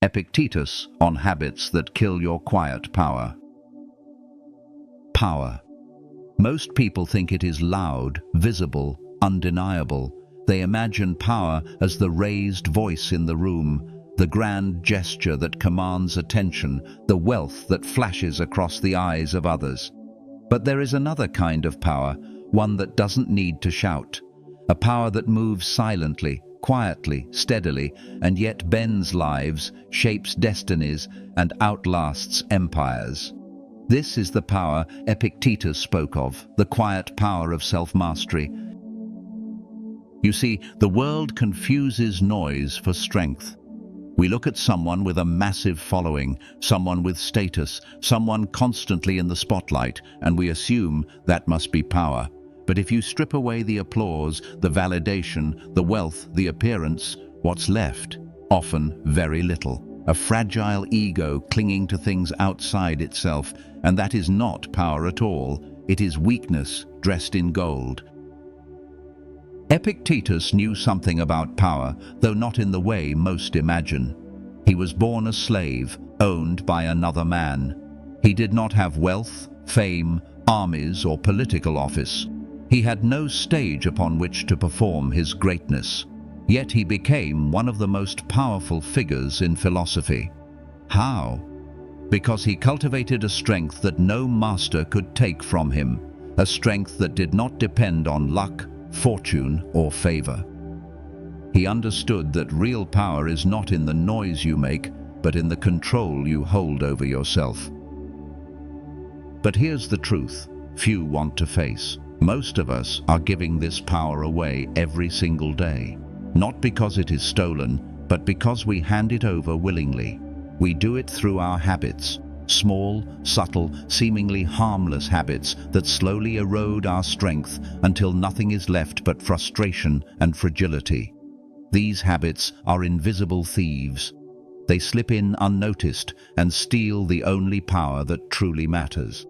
Epictetus on habits that kill your quiet power. Power. Most people think it is loud, visible, undeniable. They imagine power as the raised voice in the room, the grand gesture that commands attention, the wealth that flashes across the eyes of others. But there is another kind of power, one that doesn't need to shout. A power that moves silently, quietly, steadily, and yet bends lives, shapes destinies, and outlasts empires. This is the power Epictetus spoke of, the quiet power of self-mastery. You see, the world confuses noise for strength. We look at someone with a massive following, someone with status, someone constantly in the spotlight, and we assume that must be power. But if you strip away the applause, the validation, the wealth, the appearance, what's left? Often very little. A fragile ego clinging to things outside itself, and that is not power at all. It is weakness dressed in gold. Epictetus knew something about power, though not in the way most imagine. He was born a slave, owned by another man. He did not have wealth, fame, armies, or political office. He had no stage upon which to perform his greatness. Yet he became one of the most powerful figures in philosophy. How? Because he cultivated a strength that no master could take from him, a strength that did not depend on luck, fortune, or favor. He understood that real power is not in the noise you make, but in the control you hold over yourself. But here's the truth few want to face. Most of us are giving this power away every single day. Not because it is stolen, but because we hand it over willingly. We do it through our habits, small, subtle, seemingly harmless habits that slowly erode our strength until nothing is left but frustration and fragility. These habits are invisible thieves. They slip in unnoticed and steal the only power that truly matters.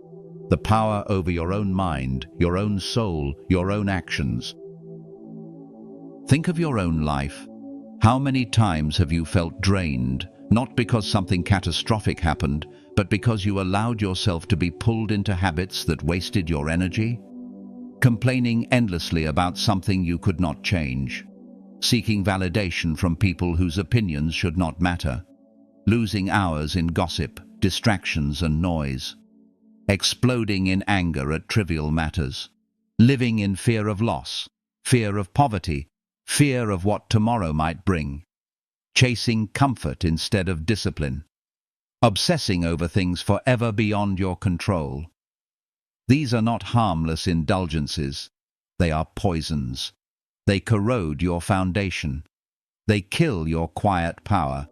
The power over your own mind, your own soul, your own actions. Think of your own life. How many times have you felt drained, not because something catastrophic happened, but because you allowed yourself to be pulled into habits that wasted your energy? Complaining endlessly about something you could not change. Seeking validation from people whose opinions should not matter. Losing hours in gossip, distractions and noise. Exploding in anger at trivial matters. Living in fear of loss, fear of poverty, fear of what tomorrow might bring. Chasing comfort instead of discipline. Obsessing over things forever beyond your control. These are not harmless indulgences. They are poisons. They corrode your foundation. They kill your quiet power.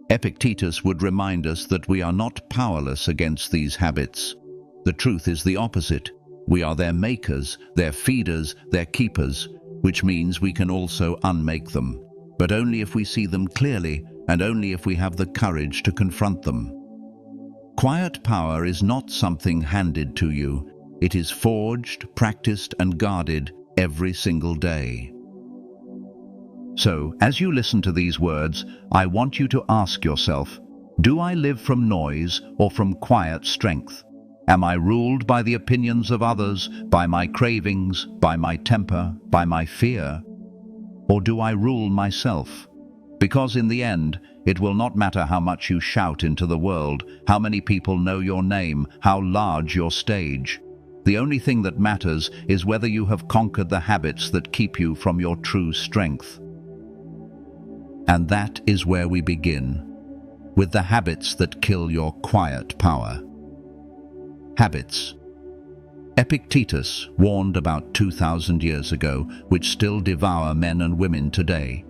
Epictetus would remind us that we are not powerless against these habits. The truth is the opposite. We are their makers, their feeders, their keepers, which means we can also unmake them, but only if we see them clearly and only if we have the courage to confront them. Quiet power is not something handed to you. It is forged, practiced, and guarded every single day. So, as you listen to these words, I want you to ask yourself, do I live from noise or from quiet strength? Am I ruled by the opinions of others, by my cravings, by my temper, by my fear? Or do I rule myself? Because in the end, it will not matter how much you shout into the world, how many people know your name, how large your stage. The only thing that matters is whether you have conquered the habits that keep you from your true strength. And that is where we begin, with the habits that kill your quiet power. Habits. Epictetus warned about 2,000 years ago, which still devour men and women today.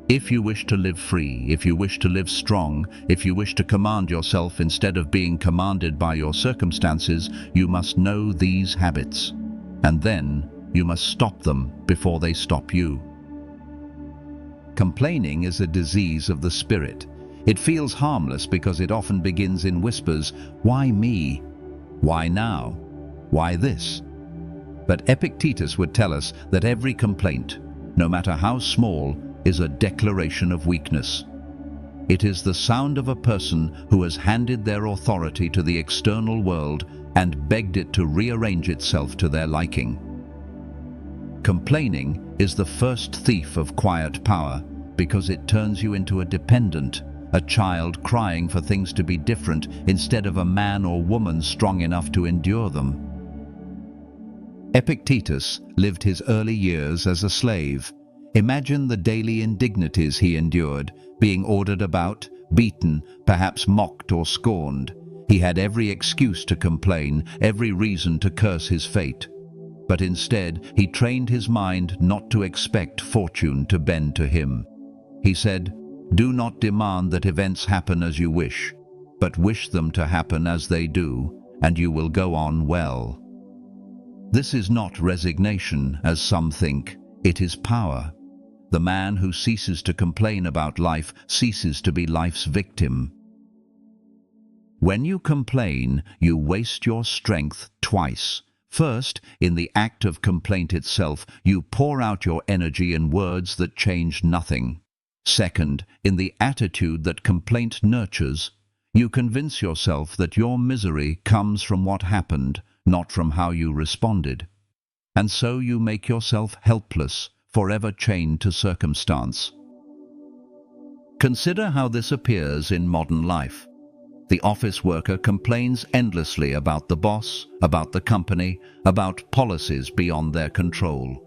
If you wish to live free, if you wish to live strong, if you wish to command yourself instead of being commanded by your circumstances, you must know these habits. And then you must stop them before they stop you. Complaining is a disease of the spirit. It feels harmless because it often begins in whispers, "Why me? Why now? Why this?" But Epictetus would tell us that every complaint, no matter how small, is a declaration of weakness. It is the sound of a person who has handed their authority to the external world and begged it to rearrange itself to their liking. Complaining is the first thief of quiet power because it turns you into a dependent, a child crying for things to be different instead of a man or woman strong enough to endure them. Epictetus lived his early years as a slave. Imagine the daily indignities he endured, being ordered about, beaten, perhaps mocked or scorned. He had every excuse to complain, every reason to curse his fate. But instead, he trained his mind not to expect fortune to bend to him. He said, "Do not demand that events happen as you wish, but wish them to happen as they do, and you will go on well." This is not resignation, as some think. It is power. The man who ceases to complain about life ceases to be life's victim. When you complain, you waste your strength twice. First, in the act of complaint itself, you pour out your energy in words that change nothing. Second, in the attitude that complaint nurtures, you convince yourself that your misery comes from what happened, not from how you responded. And so you make yourself helpless, forever chained to circumstance. Consider how this appears in modern life. The office worker complains endlessly about the boss, about the company, about policies beyond their control.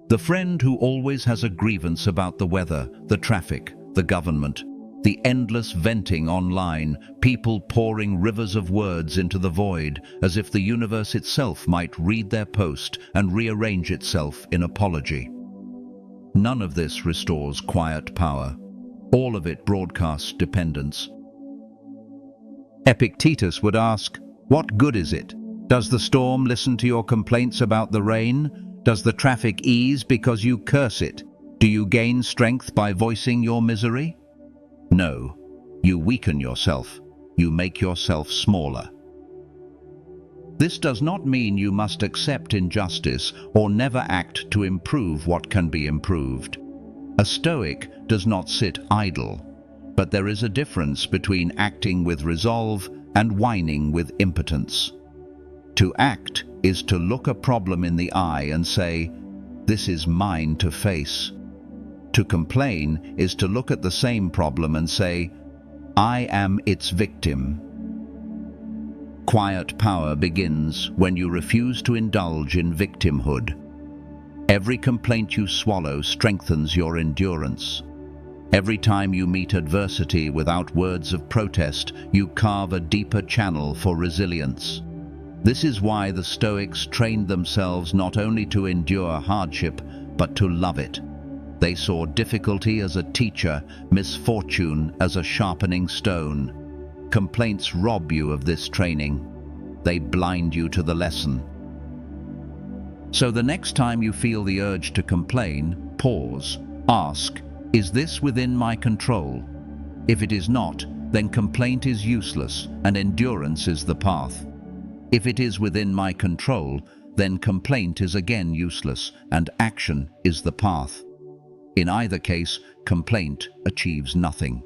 The friend who always has a grievance about the weather, the traffic, the government, the endless venting online, people pouring rivers of words into the void, as if the universe itself might read their post and rearrange itself in apology. None of this restores quiet power. All of it broadcasts dependence. Epictetus would ask, "What good is it? Does the storm listen to your complaints about the rain? Does the traffic ease because you curse it? Do you gain strength by voicing your misery? No, you weaken yourself. You make yourself smaller." This does not mean you must accept injustice or never act to improve what can be improved. A Stoic does not sit idle, but there is a difference between acting with resolve and whining with impotence. To act is to look a problem in the eye and say, "This is mine to face." To complain is to look at the same problem and say, "I am its victim." Quiet power begins when you refuse to indulge in victimhood. Every complaint you swallow strengthens your endurance. Every time you meet adversity without words of protest, you carve a deeper channel for resilience. This is why the Stoics trained themselves not only to endure hardship, but to love it. They saw difficulty as a teacher, misfortune as a sharpening stone. Complaints rob you of this training. They blind you to the lesson. So the next time you feel the urge to complain, pause, ask, "Is this within my control?" If it is not, then complaint is useless and endurance is the path. If it is within my control, then complaint is again useless and action is the path. In either case, complaint achieves nothing.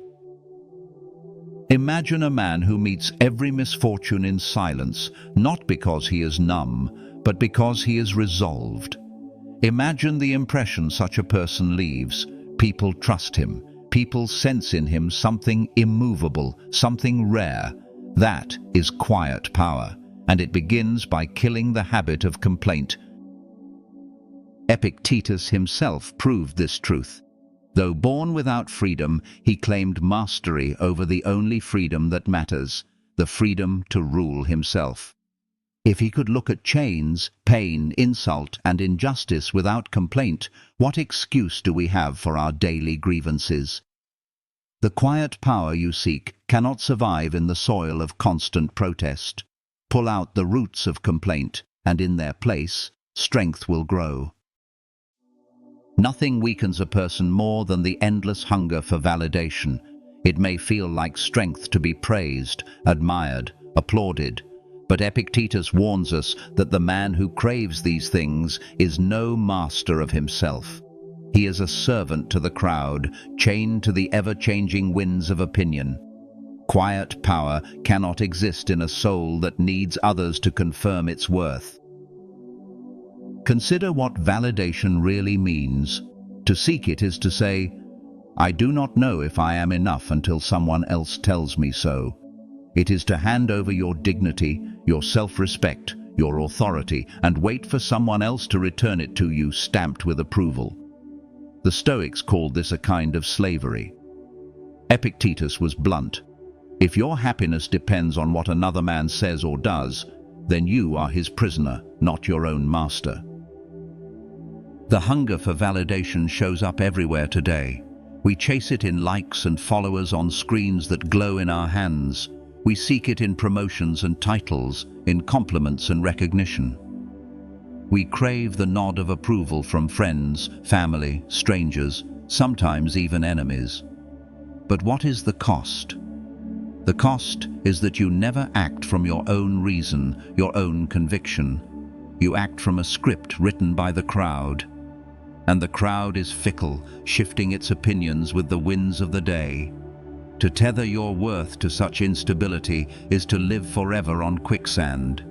Imagine a man who meets every misfortune in silence, not because he is numb, but because he is resolved. Imagine the impression such a person leaves. People trust him. People sense in him something immovable, something rare. That is quiet power, and it begins by killing the habit of complaint. Epictetus himself proved this truth. Though born without freedom, he claimed mastery over the only freedom that matters, the freedom to rule himself. If he could look at chains, pain, insult, and injustice without complaint, what excuse do we have for our daily grievances? The quiet power you seek cannot survive in the soil of constant protest. Pull out the roots of complaint, and in their place, strength will grow. Nothing weakens a person more than the endless hunger for validation. It may feel like strength to be praised, admired, applauded, but Epictetus warns us that the man who craves these things is no master of himself. He is a servant to the crowd, chained to the ever-changing winds of opinion. Quiet power cannot exist in a soul that needs others to confirm its worth. Consider what validation really means. To seek it is to say, "I do not know if I am enough until someone else tells me so." It is to hand over your dignity, your self-respect, your authority, and wait for someone else to return it to you stamped with approval. The Stoics called this a kind of slavery. Epictetus was blunt. If your happiness depends on what another man says or does, then you are his prisoner, not your own master. The hunger for validation shows up everywhere today. We chase it in likes and followers on screens that glow in our hands. We seek it in promotions and titles, in compliments and recognition. We crave the nod of approval from friends, family, strangers, sometimes even enemies. But what is the cost? The cost is that you never act from your own reason, your own conviction. You act from a script written by the crowd. And the crowd is fickle, shifting its opinions with the winds of the day. To tether your worth to such instability is to live forever on quicksand.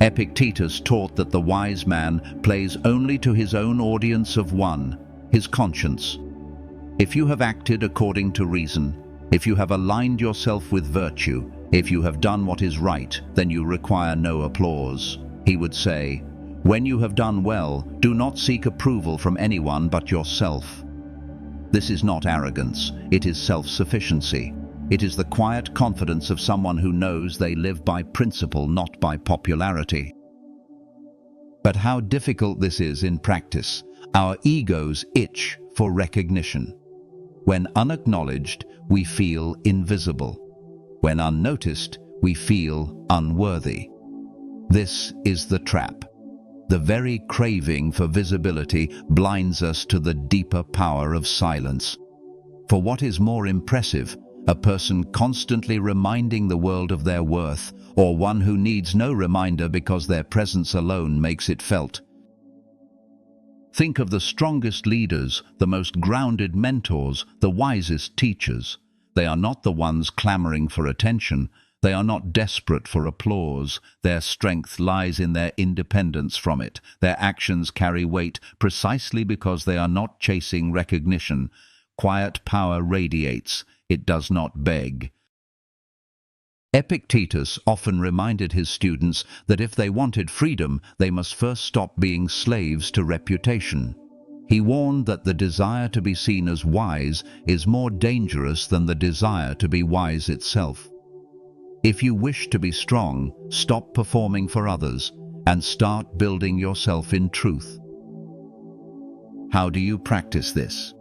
Epictetus taught that the wise man plays only to his own audience of one, his conscience. If you have acted according to reason, if you have aligned yourself with virtue, if you have done what is right, then you require no applause. He would say, "When you have done well, do not seek approval from anyone but yourself." This is not arrogance, it is self-sufficiency. It is the quiet confidence of someone who knows they live by principle, not by popularity. But how difficult this is in practice. Our egos itch for recognition. When unacknowledged, we feel invisible. When unnoticed, we feel unworthy. This is the trap. The very craving for visibility blinds us to the deeper power of silence. For what is more impressive, a person constantly reminding the world of their worth, or one who needs no reminder because their presence alone makes it felt? Think of the strongest leaders, the most grounded mentors, the wisest teachers. They are not the ones clamoring for attention. They are not desperate for applause. Their strength lies in their independence from it. Their actions carry weight precisely because they are not chasing recognition. Quiet power radiates. It does not beg. Epictetus often reminded his students that if they wanted freedom, they must first stop being slaves to reputation. He warned that the desire to be seen as wise is more dangerous than the desire to be wise itself. If you wish to be strong, stop performing for others and start building yourself in truth. How do you practice this?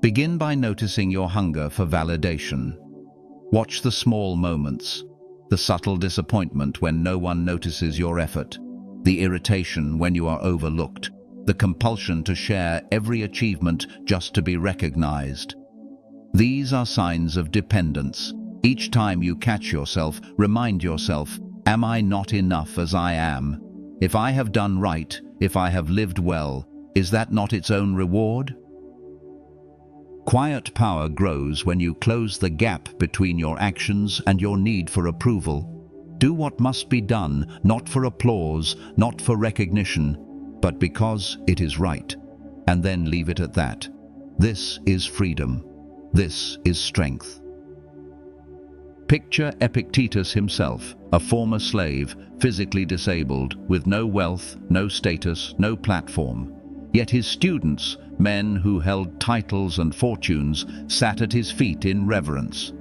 Begin by noticing your hunger for validation. Watch the small moments, the subtle disappointment when no one notices your effort, the irritation when you are overlooked, the compulsion to share every achievement just to be recognized. These are signs of dependence. Each time you catch yourself, remind yourself, am I not enough as I am? If I have done right, if I have lived well, is that not its own reward? Quiet power grows when you close the gap between your actions and your need for approval. Do what must be done, not for applause, not for recognition, but because it is right, and then leave it at that. This is freedom. This is strength. Picture Epictetus himself, a former slave, physically disabled, with no wealth, no status, no platform. Yet his students, men who held titles and fortunes, sat at his feet in reverence.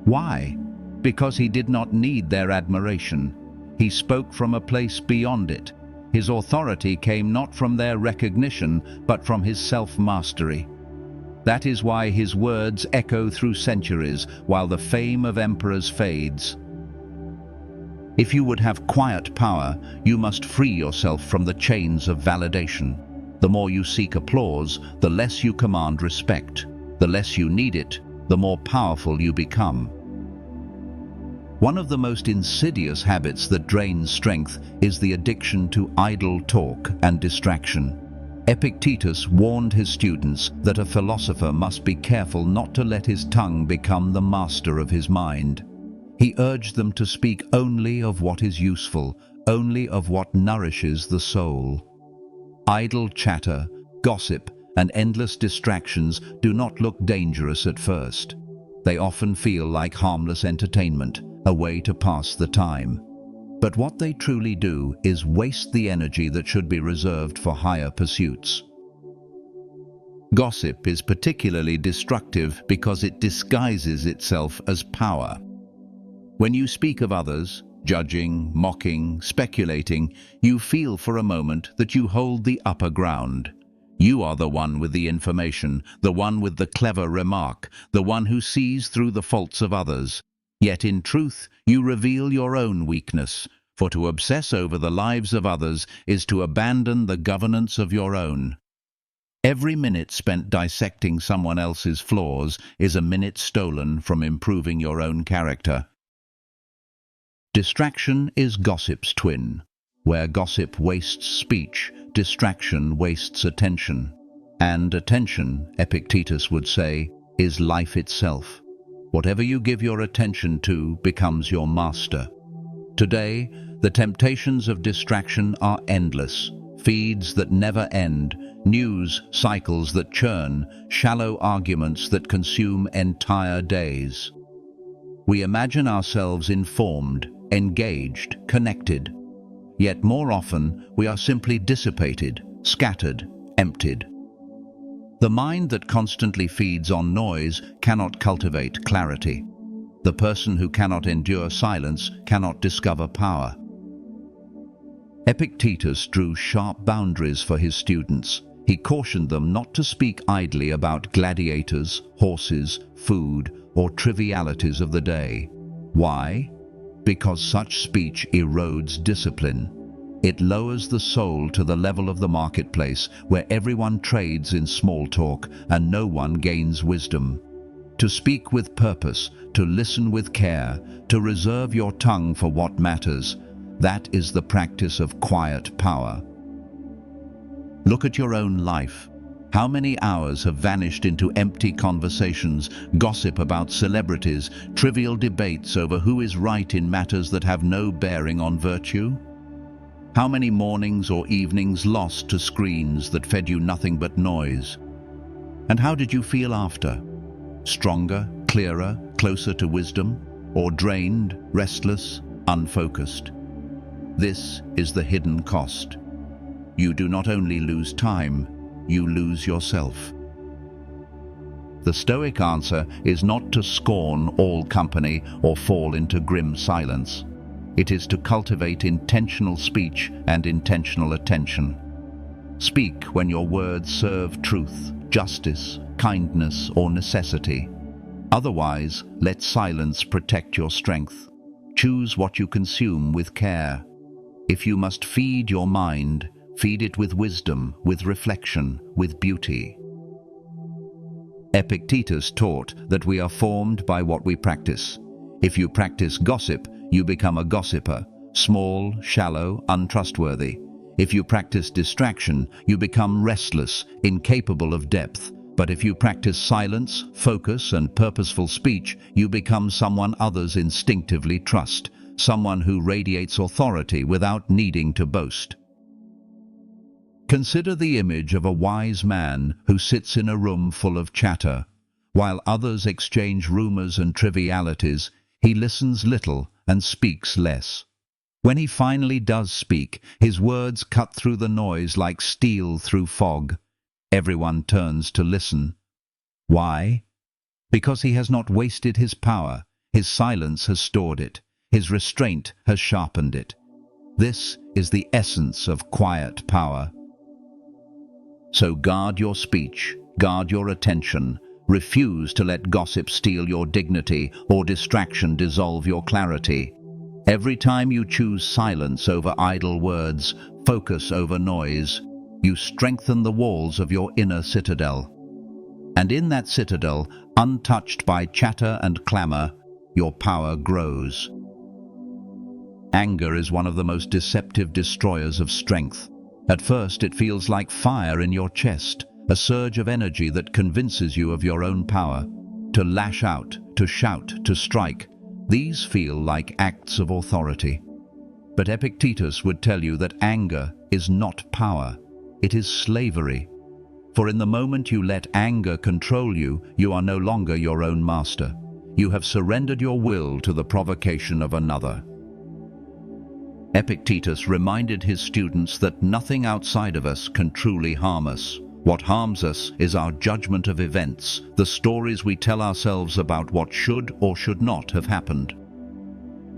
Why? Because he did not need their admiration. He spoke from a place beyond it. His authority came not from their recognition, but from his self-mastery. That is why his words echo through centuries, while the fame of emperors fades. If you would have quiet power, you must free yourself from the chains of validation. The more you seek applause, the less you command respect. The less you need it, the more powerful you become. One of the most insidious habits that drains strength is the addiction to idle talk and distraction. Epictetus warned his students that a philosopher must be careful not to let his tongue become the master of his mind. He urged them to speak only of what is useful, only of what nourishes the soul. Idle chatter, gossip, and endless distractions do not look dangerous at first. They often feel like harmless entertainment, a way to pass the time. But what they truly do is waste the energy that should be reserved for higher pursuits. Gossip is particularly destructive because it disguises itself as power. When you speak of others, judging, mocking, speculating, you feel for a moment that you hold the upper ground. You are the one with the information, the one with the clever remark, the one who sees through the faults of others. Yet in truth, you reveal your own weakness, for to obsess over the lives of others is to abandon the governance of your own. Every minute spent dissecting someone else's flaws is a minute stolen from improving your own character. Distraction is gossip's twin. Where gossip wastes speech, distraction wastes attention. And attention, Epictetus would say, is life itself. Whatever you give your attention to becomes your master. Today, the temptations of distraction are endless. Feeds that never end, news cycles that churn, shallow arguments that consume entire days. We imagine ourselves informed, engaged, connected. Yet more often, we are simply dissipated, scattered, emptied. The mind that constantly feeds on noise cannot cultivate clarity. The person who cannot endure silence cannot discover power. Epictetus drew sharp boundaries for his students. He cautioned them not to speak idly about gladiators, horses, food, or trivialities of the day. Why? Because such speech erodes discipline. It lowers the soul to the level of the marketplace, where everyone trades in small talk and no one gains wisdom. To speak with purpose, to listen with care, to reserve your tongue for what matters, that is the practice of quiet power. Look at your own life. How many hours have vanished into empty conversations, gossip about celebrities, trivial debates over who is right in matters that have no bearing on virtue? How many mornings or evenings lost to screens that fed you nothing but noise? And how did you feel after? Stronger, clearer, closer to wisdom, or drained, restless, unfocused? This is the hidden cost. You do not only lose time, you lose yourself. The Stoic answer is not to scorn all company or fall into grim silence. It is to cultivate intentional speech and intentional attention. Speak when your words serve truth, justice, kindness, or necessity. Otherwise, let silence protect your strength. Choose what you consume with care. If you must feed your mind, feed it with wisdom, with reflection, with beauty. Epictetus taught that we are formed by what we practice. If you practice gossip, you become a gossiper, small, shallow, untrustworthy. If you practice distraction, you become restless, incapable of depth. But if you practice silence, focus, and purposeful speech, you become someone others instinctively trust, someone who radiates authority without needing to boast. Consider the image of a wise man who sits in a room full of chatter. While others exchange rumors and trivialities, he listens little and speaks less. When he finally does speak, his words cut through the noise like steel through fog. Everyone turns to listen. Why? Because he has not wasted his power. His silence has stored it. His restraint has sharpened it. This is the essence of quiet power. So guard your speech, guard your attention. Refuse to let gossip steal your dignity or distraction dissolve your clarity. Every time you choose silence over idle words, focus over noise, you strengthen the walls of your inner citadel. And in that citadel, untouched by chatter and clamor, your power grows. Anger is one of the most deceptive destroyers of strength. At first it feels like fire in your chest, a surge of energy that convinces you of your own power. To lash out, to shout, to strike, these feel like acts of authority. But Epictetus would tell you that anger is not power, it is slavery. For in the moment you let anger control you, you are no longer your own master. You have surrendered your will to the provocation of another. Epictetus reminded his students that nothing outside of us can truly harm us. What harms us is our judgment of events, the stories we tell ourselves about what should or should not have happened.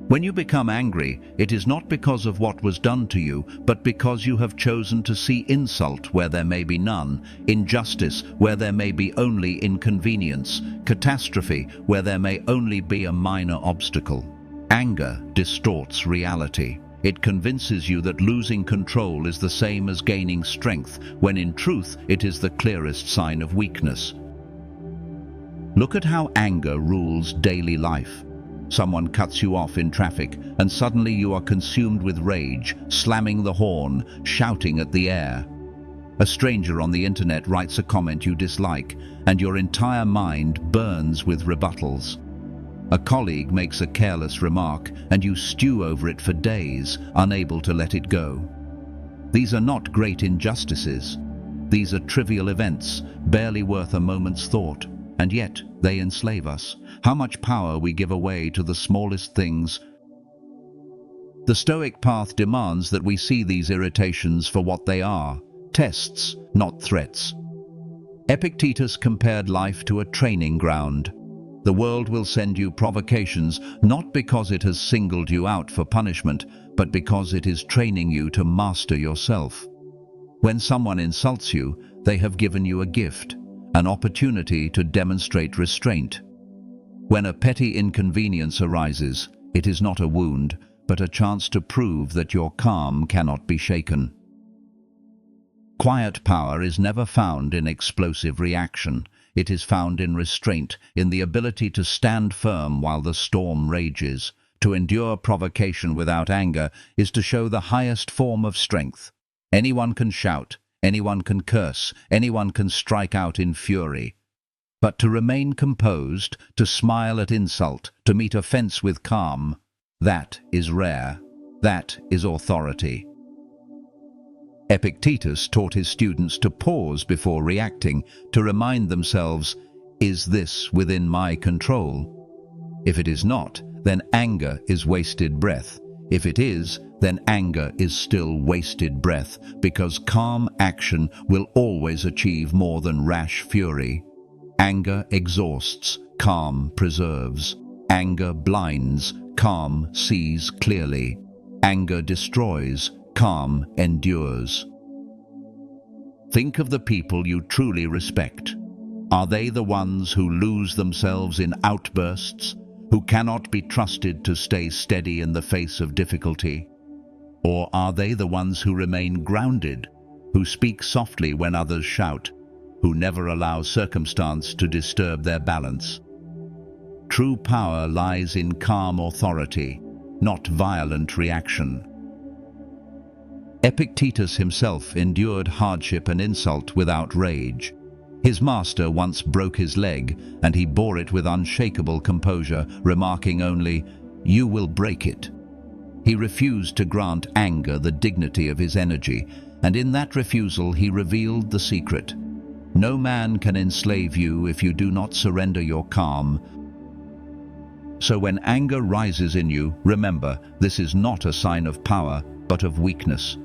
When you become angry, it is not because of what was done to you, but because you have chosen to see insult where there may be none, injustice where there may be only inconvenience, catastrophe where there may only be a minor obstacle. Anger distorts reality. It convinces you that losing control is the same as gaining strength, when in truth it is the clearest sign of weakness. Look at how anger rules daily life. Someone cuts you off in traffic, and suddenly you are consumed with rage, slamming the horn, shouting at the air. A stranger on the internet writes a comment you dislike, and your entire mind burns with rebuttals. A colleague makes a careless remark, and you stew over it for days, unable to let it go. These are not great injustices. These are trivial events, barely worth a moment's thought, and yet they enslave us. How much power we give away to the smallest things. The Stoic path demands that we see these irritations for what they are, tests, not threats. Epictetus compared life to a training ground. The world will send you provocations, not because it has singled you out for punishment, but because it is training you to master yourself. When someone insults you, they have given you a gift, an opportunity to demonstrate restraint. When a petty inconvenience arises, it is not a wound, but a chance to prove that your calm cannot be shaken. Quiet power is never found in explosive reaction. It is found in restraint, in the ability to stand firm while the storm rages. To endure provocation without anger is to show the highest form of strength. Anyone can shout, anyone can curse, anyone can strike out in fury. But to remain composed, to smile at insult, to meet offense with calm, that is rare. That is authority. Epictetus taught his students to pause before reacting, to remind themselves, is this within my control? If it is not, then anger is wasted breath. If it is, then anger is still wasted breath, because calm action will always achieve more than rash fury. Anger exhausts, calm preserves. Anger blinds, calm sees clearly. Anger destroys, calm endures. Think of the people you truly respect. Are they the ones who lose themselves in outbursts, who cannot be trusted to stay steady in the face of difficulty? Or are they the ones who remain grounded, who speak softly when others shout, who never allow circumstance to disturb their balance? True power lies in calm authority, not violent reaction. Epictetus himself endured hardship and insult without rage. His master once broke his leg, and he bore it with unshakable composure, remarking only, "You will break it." He refused to grant anger the dignity of his energy, and in that refusal he revealed the secret. No man can enslave you if you do not surrender your calm. So when anger rises in you, remember, this is not a sign of power, but of weakness.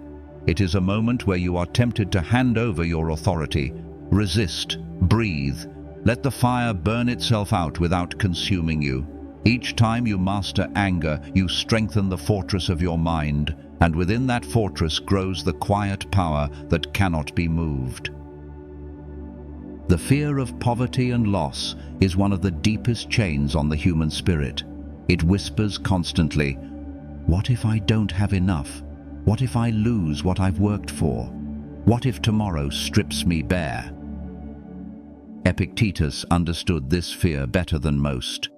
It is a moment where you are tempted to hand over your authority. Resist, breathe, let the fire burn itself out without consuming you. Each time you master anger, you strengthen the fortress of your mind, and within that fortress grows the quiet power that cannot be moved. The fear of poverty and loss is one of the deepest chains on the human spirit. It whispers constantly, "What if I don't have enough? What if I lose what I've worked for? What if tomorrow strips me bare?" Epictetus understood this fear better than most.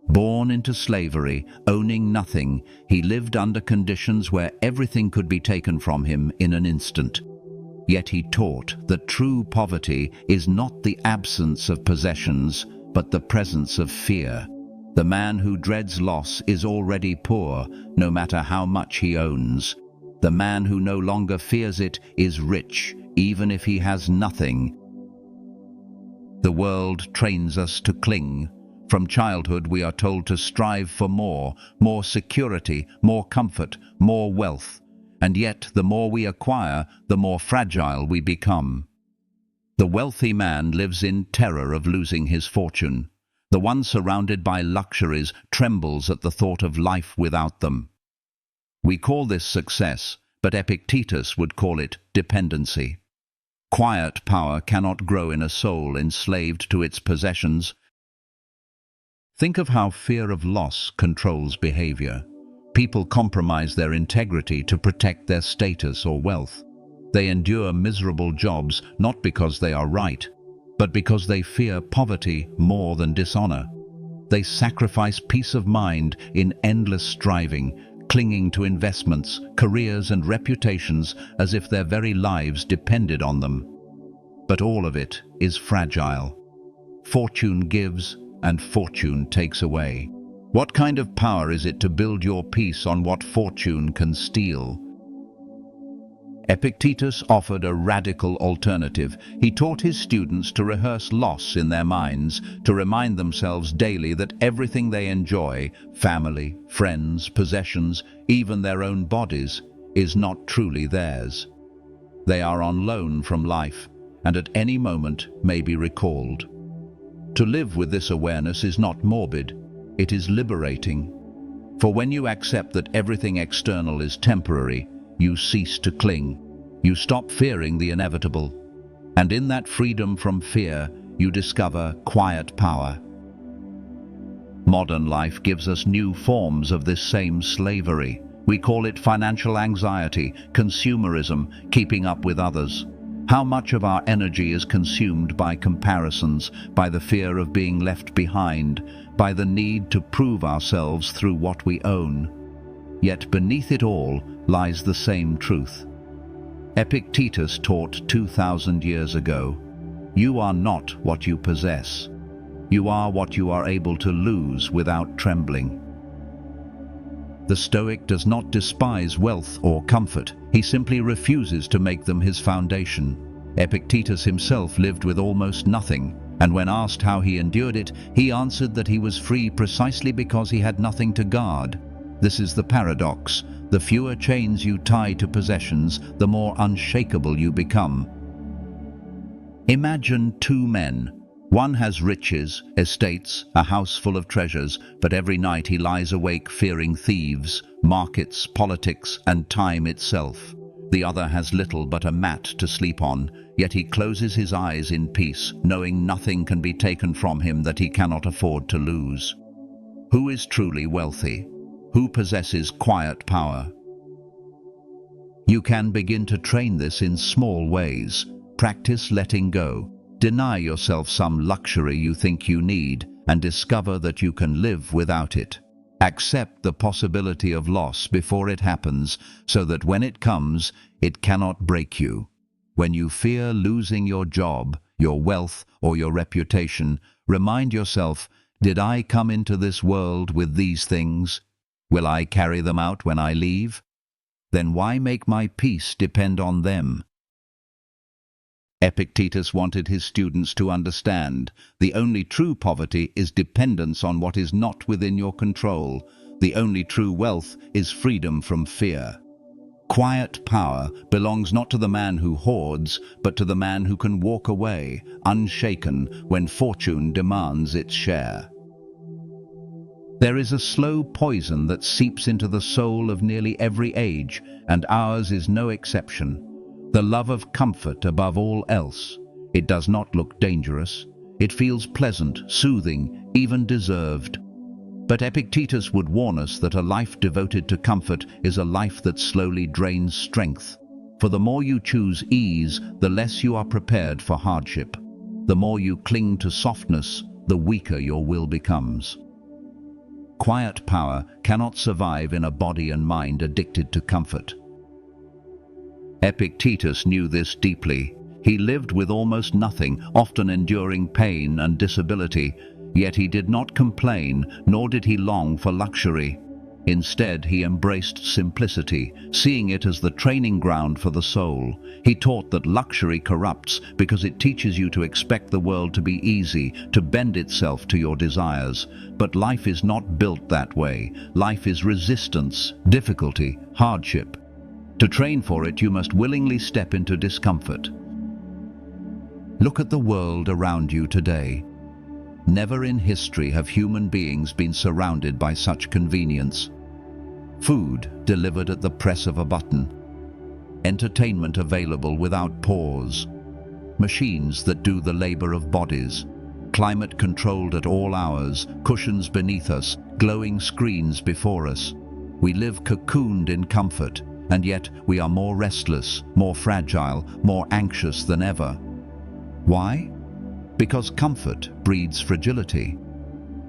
Born into slavery, owning nothing, he lived under conditions where everything could be taken from him in an instant. Yet he taught that true poverty is not the absence of possessions, but the presence of fear. The man who dreads loss is already poor, no matter how much he owns. The man who no longer fears it is rich, even if he has nothing. The world trains us to cling. From childhood we are told to strive for more security, more comfort, more wealth. And yet the more we acquire, the more fragile we become. The wealthy man lives in terror of losing his fortune. The one surrounded by luxuries trembles at the thought of life without them. We call this success, but Epictetus would call it dependency. Quiet power cannot grow in a soul enslaved to its possessions. Think of how fear of loss controls behavior. People compromise their integrity to protect their status or wealth. They endure miserable jobs not because they are right, but because they fear poverty more than dishonor. They sacrifice peace of mind in endless striving, clinging to investments, careers and reputations as if their very lives depended on them. But all of it is fragile. Fortune gives and fortune takes away. What kind of power is it to build your peace on what fortune can steal? Epictetus offered a radical alternative. He taught his students to rehearse loss in their minds, to remind themselves daily that everything they enjoy, family, friends, possessions, even their own bodies, is not truly theirs. They are on loan from life, and at any moment may be recalled. To live with this awareness is not morbid, it is liberating. For when you accept that everything external is temporary, you cease to cling. You stop fearing the inevitable. And in that freedom from fear, you discover quiet power. Modern life gives us new forms of this same slavery. We call it financial anxiety, consumerism, keeping up with others. How much of our energy is consumed by comparisons, by the fear of being left behind, by the need to prove ourselves through what we own? Yet beneath it all lies the same truth. Epictetus taught 2,000 years ago, "You are not what you possess. You are what you are able to lose without trembling." The Stoic does not despise wealth or comfort. He simply refuses to make them his foundation. Epictetus himself lived with almost nothing, and when asked how he endured it, he answered that he was free precisely because he had nothing to guard. This is the paradox. The fewer chains you tie to possessions, the more unshakable you become. Imagine two men. One has riches, estates, a house full of treasures, but every night he lies awake fearing thieves, markets, politics, and time itself. The other has little but a mat to sleep on, yet he closes his eyes in peace, knowing nothing can be taken from him that he cannot afford to lose. Who is truly wealthy? Who possesses quiet power? You can begin to train this in small ways. Practice letting go. Deny yourself some luxury you think you need and discover that you can live without it. Accept the possibility of loss before it happens so that when it comes, it cannot break you. When you fear losing your job, your wealth, or your reputation, remind yourself, did I come into this world with these things? Will I carry them out when I leave? Then why make my peace depend on them? Epictetus wanted his students to understand the only true poverty is dependence on what is not within your control. The only true wealth is freedom from fear. Quiet power belongs not to the man who hoards, but to the man who can walk away, unshaken, when fortune demands its share. There is a slow poison that seeps into the soul of nearly every age, and ours is no exception. The love of comfort above all else. It does not look dangerous. It feels pleasant, soothing, even deserved. But Epictetus would warn us that a life devoted to comfort is a life that slowly drains strength. For the more you choose ease, the less you are prepared for hardship. The more you cling to softness, the weaker your will becomes. Quiet power cannot survive in a body and mind addicted to comfort. Epictetus knew this deeply. He lived with almost nothing, often enduring pain and disability, yet he did not complain, nor did he long for luxury. Instead, he embraced simplicity, seeing it as the training ground for the soul. He taught that luxury corrupts because it teaches you to expect the world to be easy, to bend itself to your desires. But life is not built that way. Life is resistance, difficulty, hardship. To train for it, you must willingly step into discomfort. Look at the world around you today. Never in history have human beings been surrounded by such convenience. Food delivered at the press of a button. Entertainment available without pause. Machines that do the labor of bodies. Climate controlled at all hours, cushions beneath us, glowing screens before us. We live cocooned in comfort, and yet we are more restless, more fragile, more anxious than ever. Why? Because comfort breeds fragility.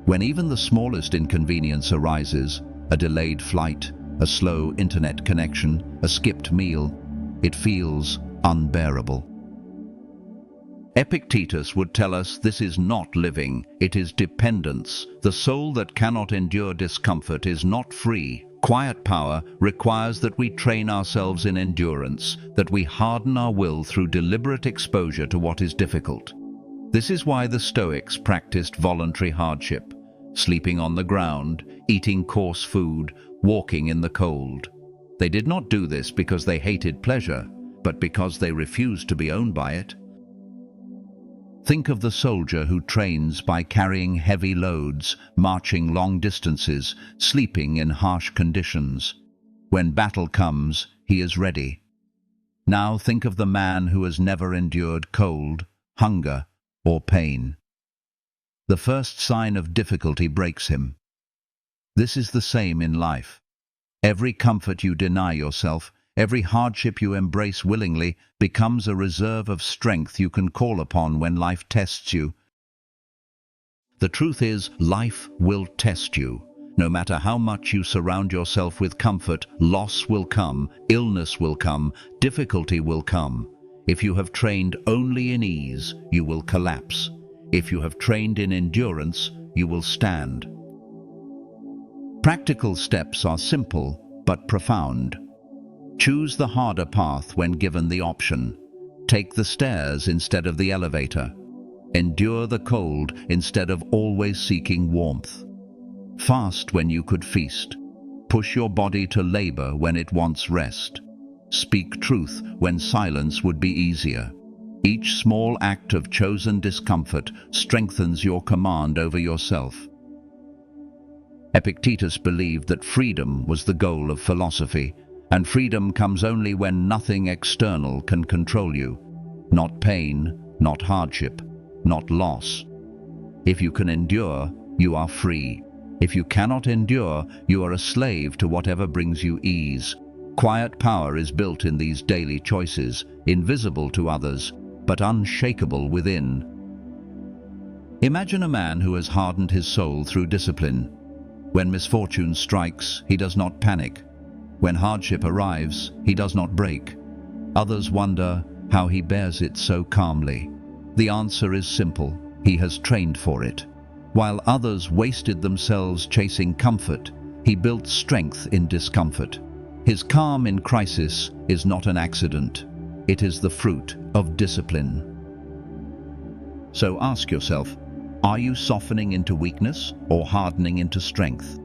When even the smallest inconvenience arises, a delayed flight, a slow internet connection, a skipped meal, it feels unbearable. Epictetus would tell us this is not living, it is dependence. The soul that cannot endure discomfort is not free. Quiet power requires that we train ourselves in endurance, that we harden our will through deliberate exposure to what is difficult. This is why the Stoics practiced voluntary hardship, sleeping on the ground, eating coarse food, walking in the cold. They did not do this because they hated pleasure, but because they refused to be owned by it. Think of the soldier who trains by carrying heavy loads, marching long distances, sleeping in harsh conditions. When battle comes, he is ready. Now think of the man who has never endured cold, hunger, or pain. The first sign of difficulty breaks him. This is the same in life. Every comfort you deny yourself, every hardship you embrace willingly, becomes a reserve of strength you can call upon when life tests you. The truth is, life will test you. No matter how much you surround yourself with comfort, loss will come, illness will come, difficulty will come. If you have trained only in ease, you will collapse. If you have trained in endurance, you will stand. Practical steps are simple but profound. Choose the harder path when given the option. Take the stairs instead of the elevator. Endure the cold instead of always seeking warmth. Fast when you could feast. Push your body to labor when it wants rest. Speak truth when silence would be easier. Each small act of chosen discomfort strengthens your command over yourself. Epictetus believed that freedom was the goal of philosophy, and freedom comes only when nothing external can control you. Not pain, not hardship, not loss. If you can endure, you are free. If you cannot endure, you are a slave to whatever brings you ease. Quiet power is built in these daily choices, invisible to others, but unshakable within. Imagine a man who has hardened his soul through discipline. When misfortune strikes, he does not panic. When hardship arrives, he does not break. Others wonder how he bears it so calmly. The answer is simple: he has trained for it. While others wasted themselves chasing comfort, he built strength in discomfort. His calm in crisis is not an accident. It is the fruit of discipline. So ask yourself, are you softening into weakness or hardening into strength?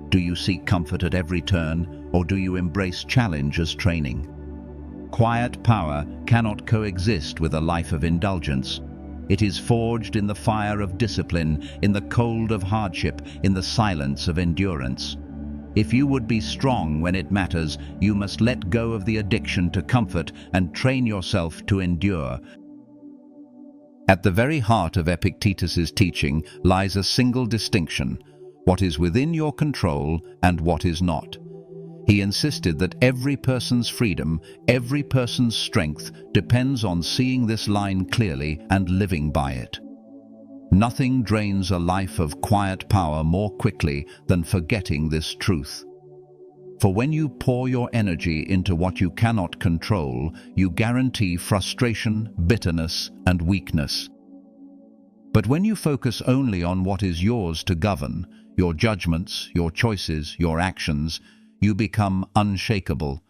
Do you seek comfort at every turn, or do you embrace challenge as training? Quiet power cannot coexist with a life of indulgence. It is forged in the fire of discipline, in the cold of hardship, in the silence of endurance. If you would be strong when it matters, you must let go of the addiction to comfort and train yourself to endure. At the very heart of Epictetus's teaching lies a single distinction: what is within your control and what is not. He insisted that every person's freedom, every person's strength depends on seeing this line clearly and living by it. Nothing drains a life of quiet power more quickly than forgetting this truth. For when you pour your energy into what you cannot control, you guarantee frustration, bitterness, and weakness. But when you focus only on what is yours to govern, your judgments, your choices, your actions, you become unshakable.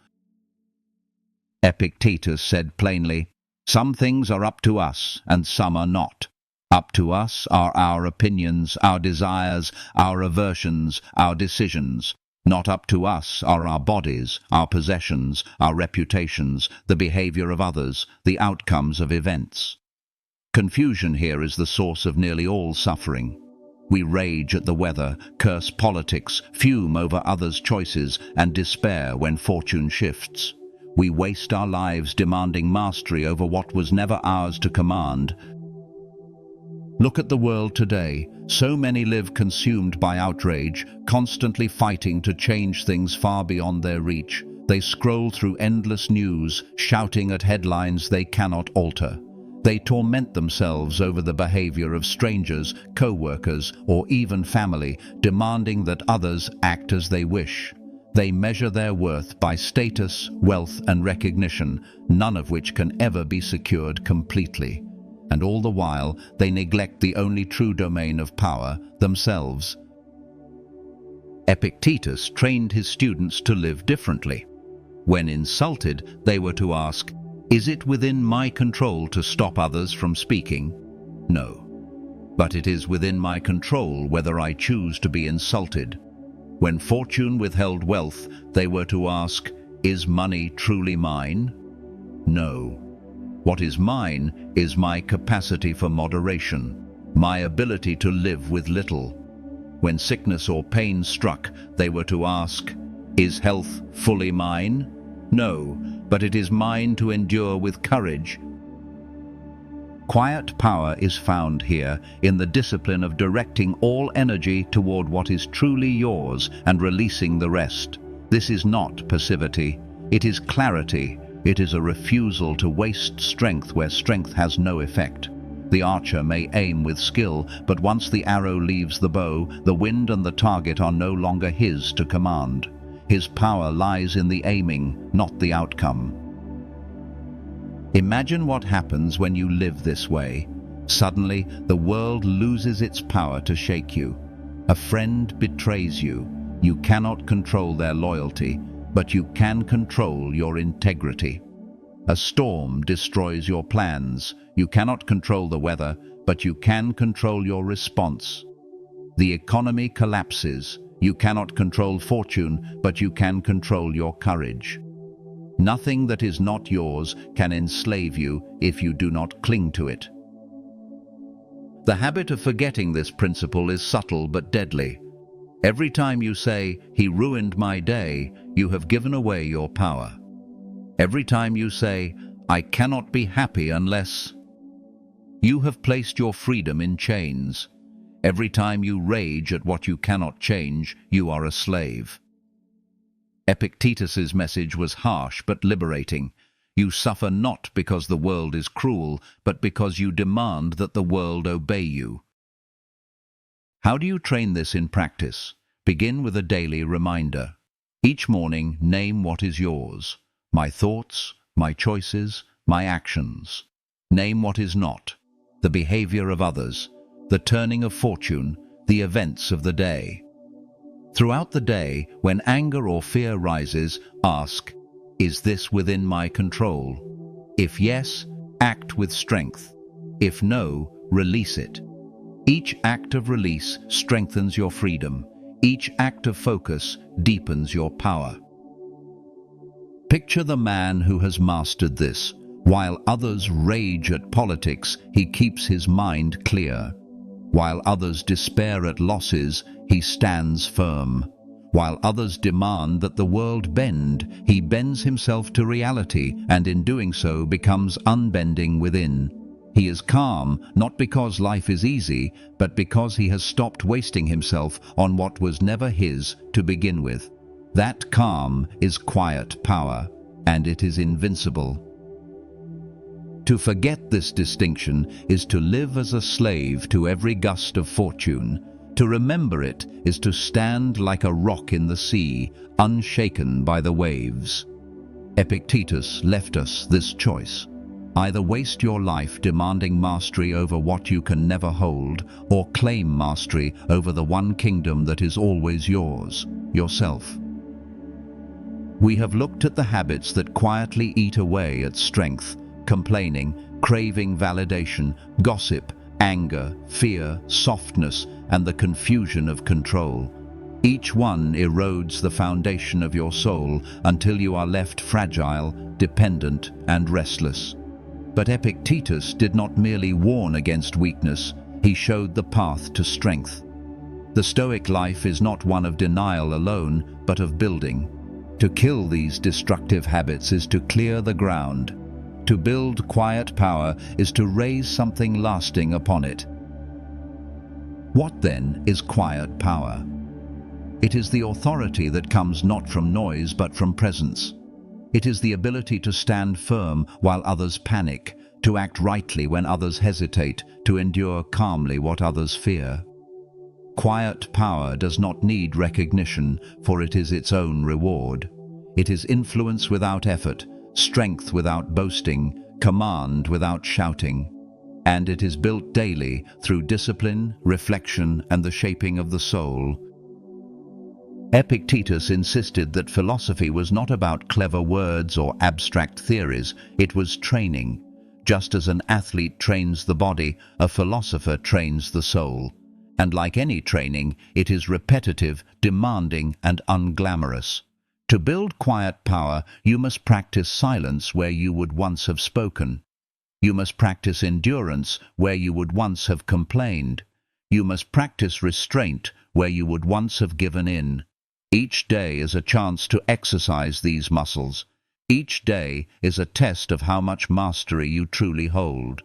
Epictetus said plainly, "Some things are up to us, and some are not. Up to us are our opinions, our desires, our aversions, our decisions. Not up to us are our bodies, our possessions, our reputations, the behavior of others, the outcomes of events." Confusion here is the source of nearly all suffering. We rage at the weather, curse politics, fume over others' choices, and despair when fortune shifts. We waste our lives demanding mastery over what was never ours to command. Look at the world today. So many live consumed by outrage, constantly fighting to change things far beyond their reach. They scroll through endless news, shouting at headlines they cannot alter. They torment themselves over the behavior of strangers, co-workers, or even family, demanding that others act as they wish. They measure their worth by status, wealth, and recognition, none of which can ever be secured completely. And all the while, they neglect the only true domain of power, themselves. Epictetus trained his students to live differently. When insulted, they were to ask, "Is it within my control to stop others from speaking?" No. But it is within my control whether I choose to be insulted. When fortune withheld wealth, they were to ask, "Is money truly mine?" No. What is mine is my capacity for moderation, my ability to live with little. When sickness or pain struck, they were to ask, "Is health fully mine?" No, but it is mine to endure with courage. Quiet power is found here in the discipline of directing all energy toward what is truly yours and releasing the rest. This is not passivity, it is clarity. It is a refusal to waste strength where strength has no effect. The archer may aim with skill, but once the arrow leaves the bow, the wind and the target are no longer his to command. His power lies in the aiming, not the outcome. Imagine what happens when you live this way. Suddenly, the world loses its power to shake you. A friend betrays you. You cannot control their loyalty, but you can control your integrity. A storm destroys your plans. You cannot control the weather, but you can control your response. The economy collapses. You cannot control fortune, but you can control your courage. Nothing that is not yours can enslave you if you do not cling to it. The habit of forgetting this principle is subtle but deadly. Every time you say, "He ruined my day," you have given away your power. Every time you say, "I cannot be happy unless," you have placed your freedom in chains. Every time you rage at what you cannot change, you are a slave. Epictetus's message was harsh but liberating. You suffer not because the world is cruel, but because you demand that the world obey you. How do you train this in practice? Begin with a daily reminder. Each morning, name what is yours. My thoughts, my choices, my actions. Name what is not. The behavior of others, the turning of fortune, the events of the day. Throughout the day, when anger or fear rises, ask, "Is this within my control?" If yes, act with strength. If no, release it. Each act of release strengthens your freedom. Each act of focus deepens your power. Picture the man who has mastered this. While others rage at politics, he keeps his mind clear. While others despair at losses, he stands firm. While others demand that the world bend, he bends himself to reality, and in doing so becomes unbending within. He is calm, not because life is easy, but because he has stopped wasting himself on what was never his to begin with. That calm is quiet power, and it is invincible. To forget this distinction is to live as a slave to every gust of fortune. To remember it is to stand like a rock in the sea, unshaken by the waves. Epictetus left us this choice. Either waste your life demanding mastery over what you can never hold, or claim mastery over the one kingdom that is always yours, yourself. We have looked at the habits that quietly eat away at strength: complaining, craving validation, gossip, anger, fear, softness, and the confusion of control. Each one erodes the foundation of your soul until you are left fragile, dependent, and restless. But Epictetus did not merely warn against weakness, he showed the path to strength. The Stoic life is not one of denial alone, but of building. To kill these destructive habits is to clear the ground. To build quiet power is to raise something lasting upon it. What then is quiet power? It is the authority that comes not from noise but from presence. It is the ability to stand firm while others panic, to act rightly when others hesitate, to endure calmly what others fear. Quiet power does not need recognition, for it is its own reward. It is influence without effort, strength without boasting, command without shouting. And it is built daily through discipline, reflection, and the shaping of the soul. Epictetus insisted that philosophy was not about clever words or abstract theories, it was training. Just as an athlete trains the body, a philosopher trains the soul. And like any training, it is repetitive, demanding, and unglamorous. To build quiet power, you must practice silence where you would once have spoken. You must practice endurance where you would once have complained. You must practice restraint where you would once have given in. Each day is a chance to exercise these muscles. Each day is a test of how much mastery you truly hold.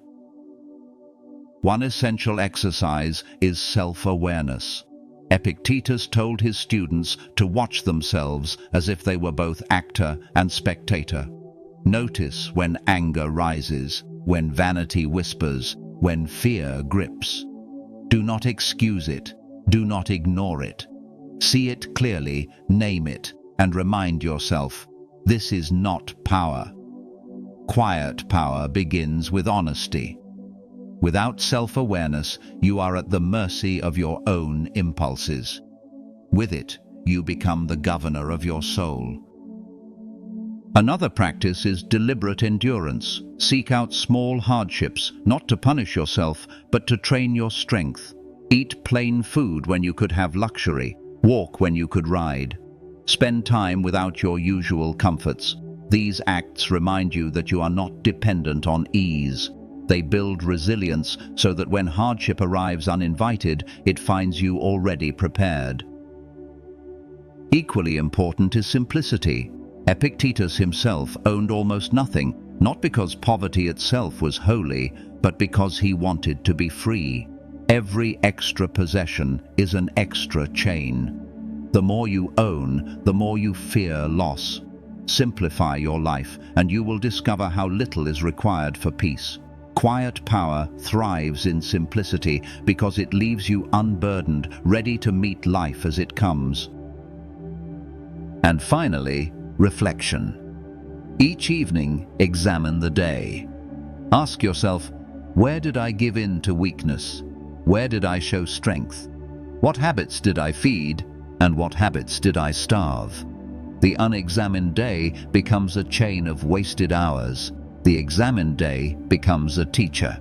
One essential exercise is self-awareness. Epictetus told his students to watch themselves as if they were both actor and spectator. Notice when anger rises, when vanity whispers, when fear grips. Do not excuse it. Do not ignore it. See it clearly, name it, and remind yourself, this is not power. Quiet power begins with honesty. Without self-awareness, you are at the mercy of your own impulses. With it, you become the governor of your soul. Another practice is deliberate endurance. Seek out small hardships, not to punish yourself, but to train your strength. Eat plain food when you could have luxury. Walk when you could ride. Spend time without your usual comforts. These acts remind you that you are not dependent on ease. They build resilience so that when hardship arrives uninvited, it finds you already prepared. Equally important is simplicity. Epictetus himself owned almost nothing, not because poverty itself was holy, but because he wanted to be free. Every extra possession is an extra chain. The more you own, the more you fear loss. Simplify your life, and you will discover how little is required for peace. Quiet power thrives in simplicity because it leaves you unburdened, ready to meet life as it comes. And finally, reflection. Each evening, examine the day. Ask yourself, where did I give in to weakness? Where did I show strength? What habits did I feed, and what habits did I starve? The unexamined day becomes a chain of wasted hours. The examined day becomes a teacher.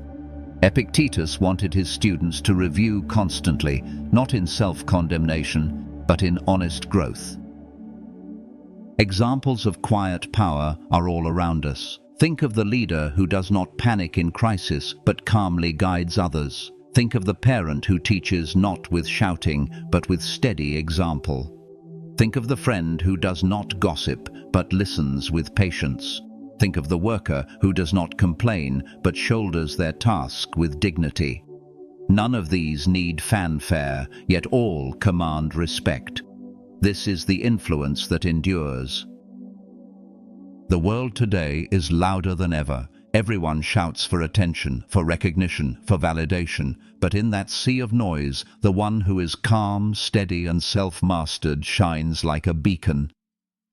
Epictetus wanted his students to review constantly, not in self-condemnation, but in honest growth. Examples of quiet power are all around us. Think of the leader who does not panic in crisis, but calmly guides others. Think of the parent who teaches not with shouting, but with steady example. Think of the friend who does not gossip, but listens with patience. Think of the worker who does not complain, but shoulders their task with dignity. None of these need fanfare, yet all command respect. This is the influence that endures. The world today is louder than ever. Everyone shouts for attention, for recognition, for validation, but in that sea of noise, the one who is calm, steady, and self-mastered shines like a beacon.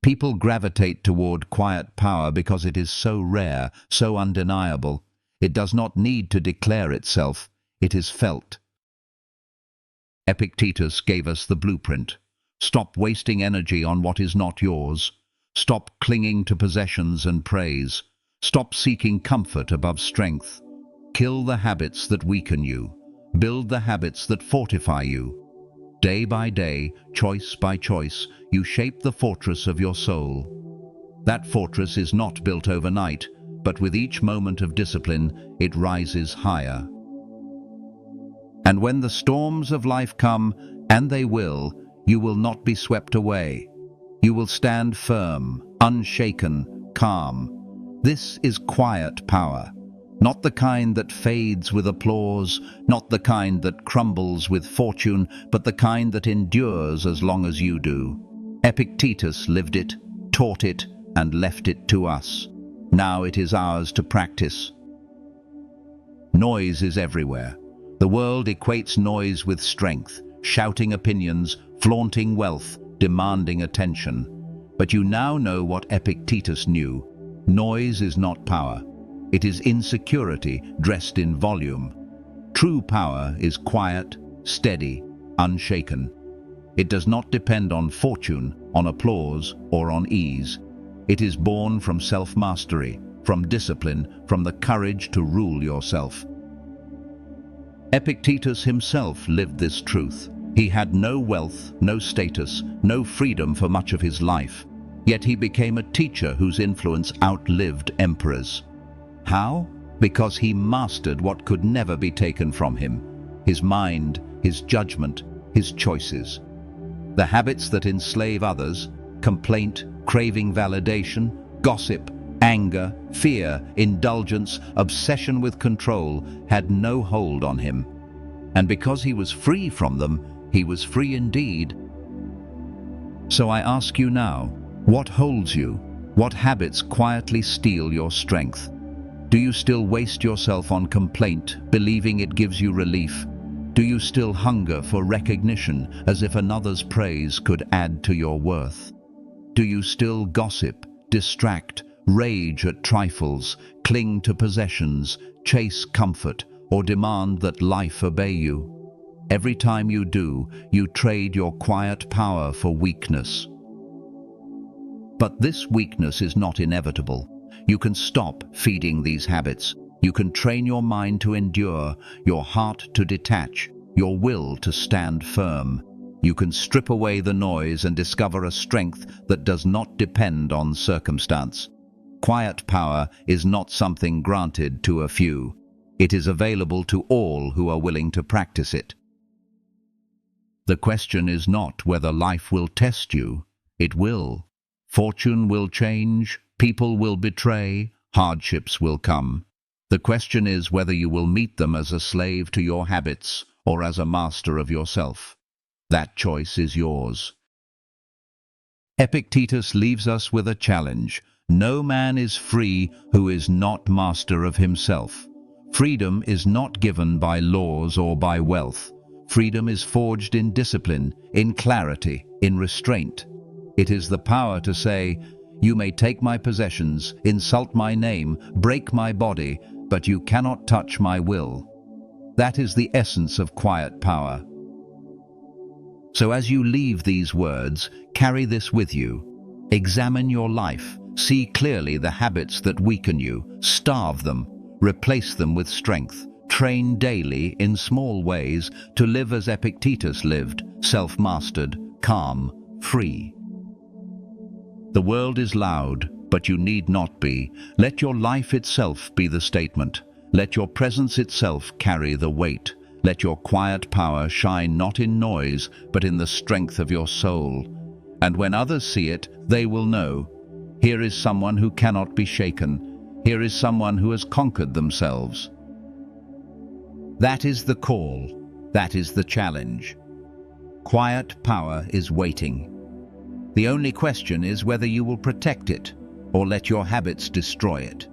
People gravitate toward quiet power because it is so rare, so undeniable. It does not need to declare itself. It is felt. Epictetus gave us the blueprint. Stop wasting energy on what is not yours. Stop clinging to possessions and praise. Stop seeking comfort above strength. Kill the habits that weaken you. Build the habits that fortify you. Day by day, choice by choice, you shape the fortress of your soul. That fortress is not built overnight, but with each moment of discipline, it rises higher. And when the storms of life come, and they will, you will not be swept away. You will stand firm, unshaken, calm. This is quiet power. Not the kind that fades with applause, not the kind that crumbles with fortune, but the kind that endures as long as you do. Epictetus lived it, taught it, and left it to us. Now it is ours to practice. Noise is everywhere. The world equates noise with strength, shouting opinions, flaunting wealth, demanding attention. But you now know what Epictetus knew. Noise is not power. It is insecurity dressed in volume. True power is quiet, steady, unshaken. It does not depend on fortune, on applause, or on ease. It is born from self-mastery, from discipline, from the courage to rule yourself. Epictetus himself lived this truth. He had no wealth, no status, no freedom for much of his life. Yet he became a teacher whose influence outlived emperors. How? Because he mastered what could never be taken from him: his mind, his judgment, his choices. The habits that enslave others, complaint, craving validation, gossip, anger, fear, indulgence, obsession with control, had no hold on him. And because he was free from them, he was free indeed. So I ask you now, what holds you? What habits quietly steal your strength? Do you still waste yourself on complaint, believing it gives you relief? Do you still hunger for recognition, as if another's praise could add to your worth? Do you still gossip, distract, rage at trifles, cling to possessions, chase comfort, or demand that life obey you? Every time you do, you trade your quiet power for weakness. But this weakness is not inevitable. You can stop feeding these habits. You can train your mind to endure, your heart to detach, your will to stand firm. You can strip away the noise and discover a strength that does not depend on circumstance. Quiet power is not something granted to a few. It is available to all who are willing to practice it. The question is not whether life will test you. It will. Fortune will change. People will betray, hardships will come. The question is whether you will meet them as a slave to your habits or as a master of yourself. That choice is yours. Epictetus leaves us with a challenge. No man is free who is not master of himself. Freedom is not given by laws or by wealth. Freedom is forged in discipline, in clarity, in restraint. It is the power to say, "You may take my possessions, insult my name, break my body, but you cannot touch my will." That is the essence of quiet power. So as you leave these words, carry this with you. Examine your life. See clearly the habits that weaken you. Starve them. Replace them with strength. Train daily, in small ways, to live as Epictetus lived, self-mastered, calm, free. The world is loud, but you need not be. Let your life itself be the statement. Let your presence itself carry the weight. Let your quiet power shine not in noise, but in the strength of your soul. And when others see it, they will know. Here is someone who cannot be shaken. Here is someone who has conquered themselves. That is the call. That is the challenge. Quiet power is waiting. The only question is whether you will protect it or let your habits destroy it.